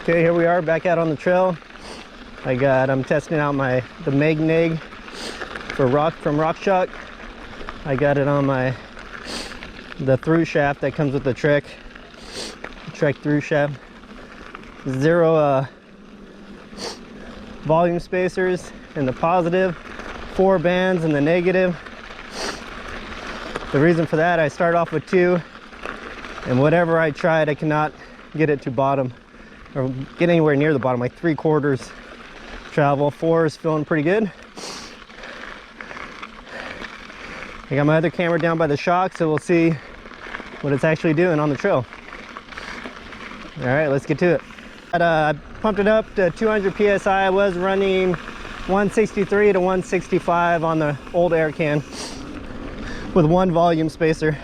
Okay, here we are back out on the trail. I'm testing out the MEGNEG from RockShox. I got it on the Thru-Shaft that comes with the Trek Thru-Shaft. 0 volume spacers in the positive, 4 bands in the negative. The reason for that, I start off with 2, and whatever I tried, I cannot get it to bottom or get anywhere near the bottom, like 3/4 travel. 4 is feeling pretty good. I got my other camera down by the shock, so we'll see what it's actually doing on the trail. All right, let's get to it. I pumped it up to 200 psi. I was running 163 to 165 on the old air can with 1 volume spacer.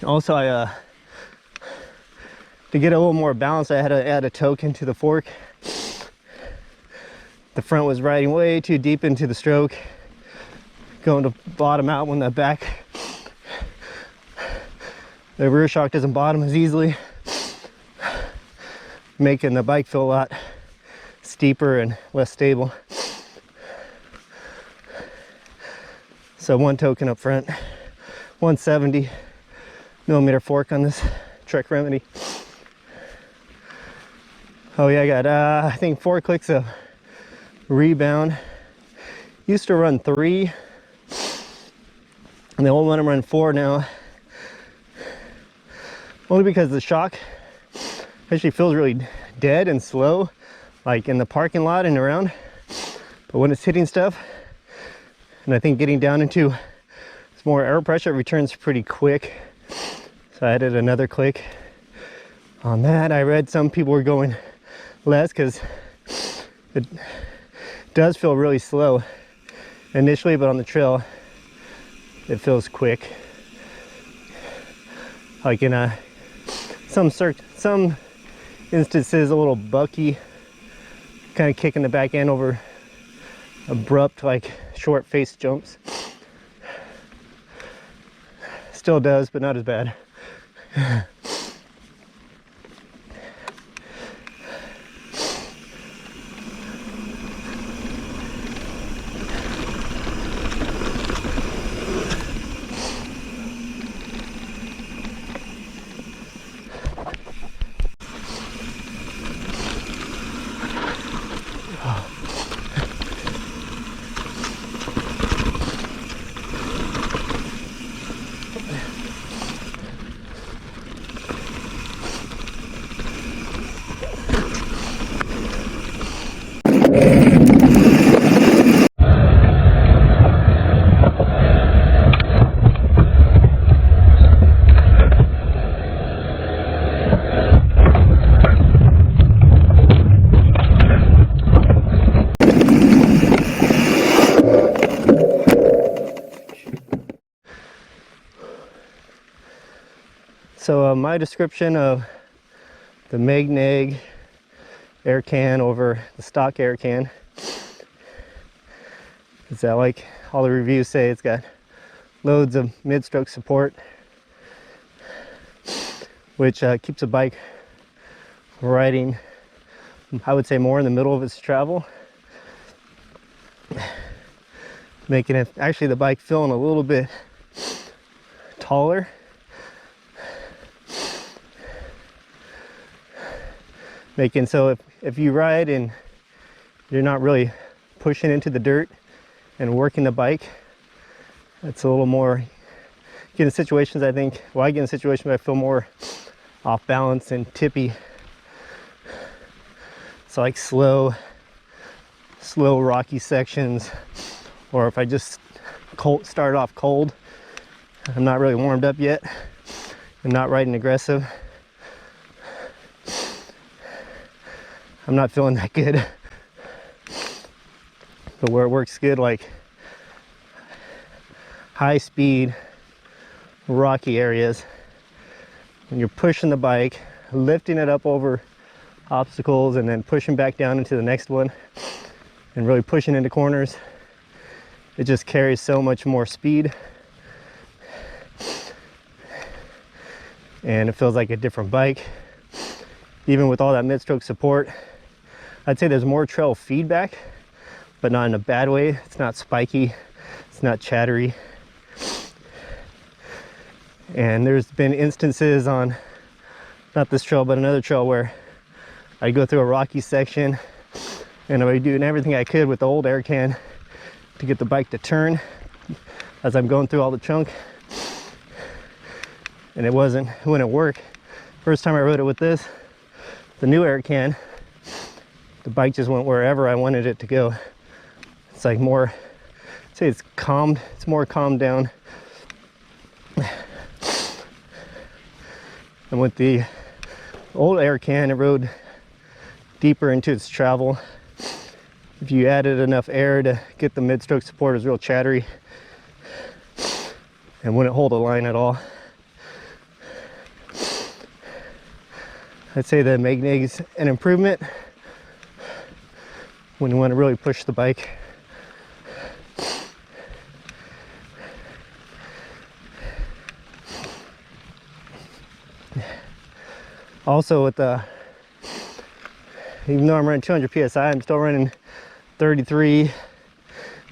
Also, to get a little more balance, I had to add a token to the fork. The front was riding way too deep into the stroke, going to bottom out when the rear shock doesn't bottom as easily, making the bike feel a lot steeper and less stable. So 1 token up front, 170 millimeter fork on this Trek Remedy. Oh yeah, I got I think 4 clicks of rebound. Used to run 3, and the old one I'm running 4 now. Only because the shock actually feels really dead and slow, like in the parking lot and around. But when it's hitting stuff, And I think getting down into more air pressure, it returns pretty quick. So I added another click on that. I read some people were going less because it does feel really slow initially, but on the trail it feels quick. Like in some instances a little bucky, kind of kicking the back end over abrupt, like short face jumps. Still does, but not as bad. So my description of the MEGNEG air can over the stock air can is that, like all the reviews say, it's got loads of mid-stroke support, which keeps the bike riding, I would say, more in the middle of its travel, making it actually the bike feeling a little bit taller. Making so if you ride and you're not really pushing into the dirt and working the bike, it's a little more, get in situations, I think, well, I get in situations where I feel more off balance and tippy. So like slow rocky sections, or if I just start off cold, I'm not really warmed up yet, I'm not riding aggressive, I'm not feeling that good. But where it works good, like high speed, rocky areas, when you're pushing the bike, lifting it up over obstacles and then pushing back down into the next one and really pushing into corners, it just carries so much more speed and it feels like a different bike. Even with all that mid-stroke support, I'd say there's more trail feedback, but not in a bad way. It's not spiky, it's not chattery. And there's been instances on, not this trail, but another trail, where I go through a rocky section and I'm doing everything I could with the old air can to get the bike to turn as I'm going through all the chunk. And it wouldn't work. First time I rode it with this, the new air can, the bike just went wherever I wanted it to go. It's like more, I'd say it's calmed, it's more calmed down. And with the old air can, it rode deeper into its travel. If you added enough air to get the mid-stroke support, it was real chattery and wouldn't hold a line at all. I'd say the MEGNEG's an improvement when you want to really push the bike. Also with the, even though I'm running 200 psi, I'm still running 33,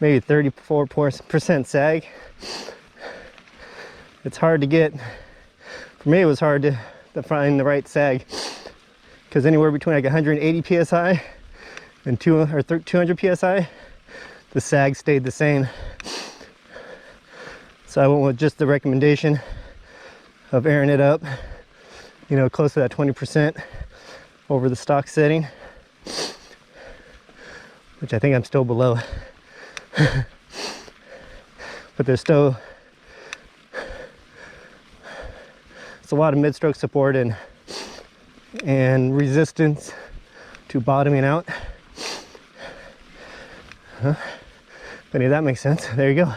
maybe 34% sag. It's hard to get, for me it was hard to find the right sag, because anywhere between like 180 psi and 200 psi, the sag stayed the same. So I went with just the recommendation of airing it up, you know, close to that 20% over the stock setting, which I think I'm still below. but there's still it's a lot of mid-stroke support and resistance to bottoming out. If any of that makes sense. There you go.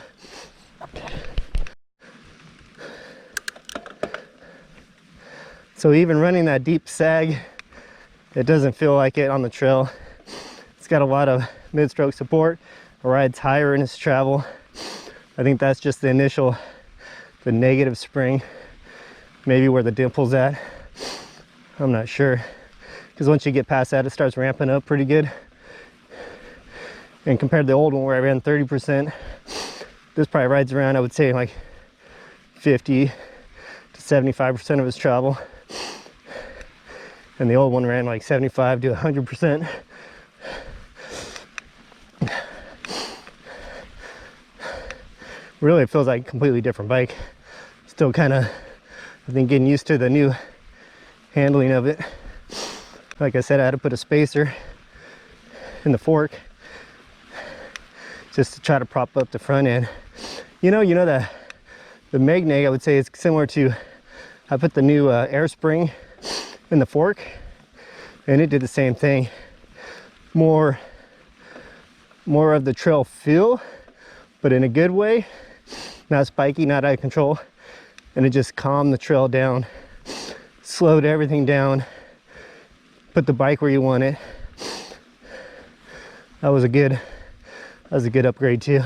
So even running that deep sag, it doesn't feel like it on the trail. It's got a lot of mid-stroke support. It rides higher in its travel. I think that's just the negative spring, maybe where the dimple's at. I'm not sure, because once you get past that, it starts ramping up pretty good. And compared to the old one where I ran 30%, this probably rides around, I would say, like 50 to 75% of its travel. And the old one ran like 75 to 100%. Really, it feels like a completely different bike. Still kind of, I think, getting used to the new handling of it. Like I said, I had to put a spacer in the fork just to try to prop up the front end. You know the MEGNEG, I would say, is similar to, I put the new air spring in the fork, and it did the same thing. More of the trail feel, but in a good way, not spiky, not out of control, and it just calmed the trail down, slowed everything down, put the bike where you want it. That was a good upgrade too.